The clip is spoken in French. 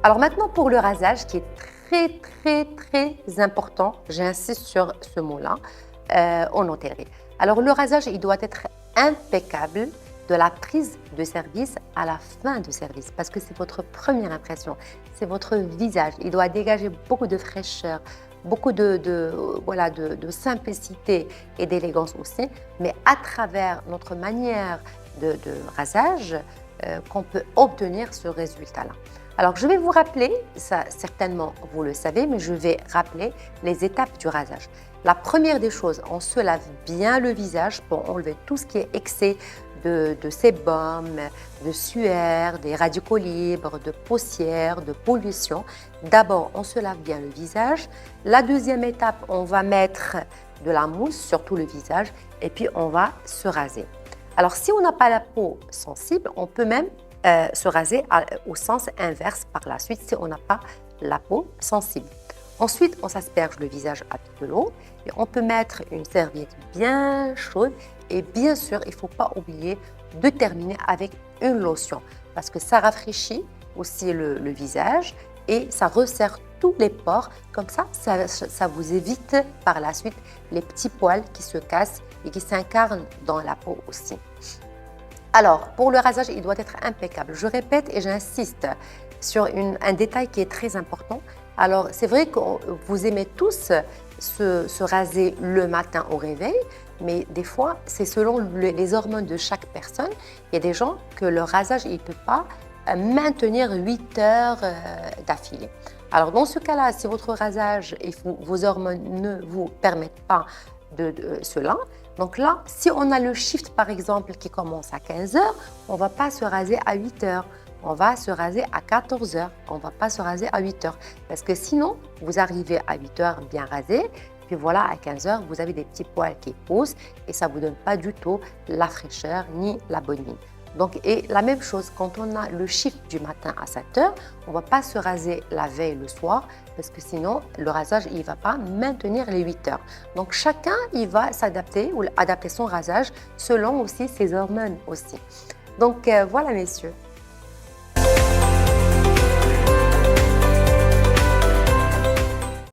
Alors maintenant, pour le rasage, qui est très important, j'insiste sur ce mot-là, en hôtellerie. Alors le rasage, il doit être impeccable de la prise de service à la fin de service, parce que c'est votre première impression, c'est votre visage. Il doit dégager beaucoup de fraîcheur, beaucoup voilà, de simplicité et d'élégance aussi, mais à travers notre manière de rasage, qu'on peut obtenir ce résultat-là. Alors, je vais vous rappeler, ça certainement vous le savez, mais je vais rappeler les étapes du rasage. La première des choses, on se lave bien le visage pour enlever tout ce qui est excès de sébum, de sueur, des radicaux libres, de poussière, de pollution. D'abord, on se lave bien le visage. La deuxième étape, on va mettre de la mousse sur tout le visage et puis on va se raser. Alors, si on n'a pas la peau sensible, on peut même se raser au sens inverse par la suite si on n'a pas la peau sensible. Ensuite, on s'asperge le visage avec de l'eau et on peut mettre une serviette bien chaude et bien sûr, il ne faut pas oublier de terminer avec une lotion parce que ça rafraîchit aussi le visage et ça resserre tous les pores. Comme ça vous évite par la suite les petits poils qui se cassent et qui s'incarnent dans la peau aussi. Alors, pour le rasage, il doit être impeccable. Je répète et j'insiste sur un détail qui est très important. Alors, c'est vrai que vous aimez tous se raser le matin au réveil, mais des fois, c'est selon les hormones de chaque personne. Il y a des gens que le rasage, il ne peut pas maintenir 8 heures d'affilée. Alors, dans ce cas-là, si votre rasage et vos hormones ne vous permettent pas de cela, donc là, si on a le shift par exemple qui commence à 15 heures, on ne va pas se raser à 8 heures. On va se raser à 14 heures. On ne va pas se raser à 8 heures. Parce que sinon, vous arrivez à 8 heures bien rasé. Puis voilà, à 15 heures, vous avez des petits poils qui poussent et ça ne vous donne pas du tout la fraîcheur ni la bonne mine. Donc, et la même chose, quand on a le shift du matin à 7 heures, on ne va pas se raser la veille le soir parce que sinon, le rasage, il ne va pas maintenir les 8 heures. Donc, chacun, il va s'adapter ou adapter son rasage selon aussi ses hormones aussi. Donc, voilà, messieurs.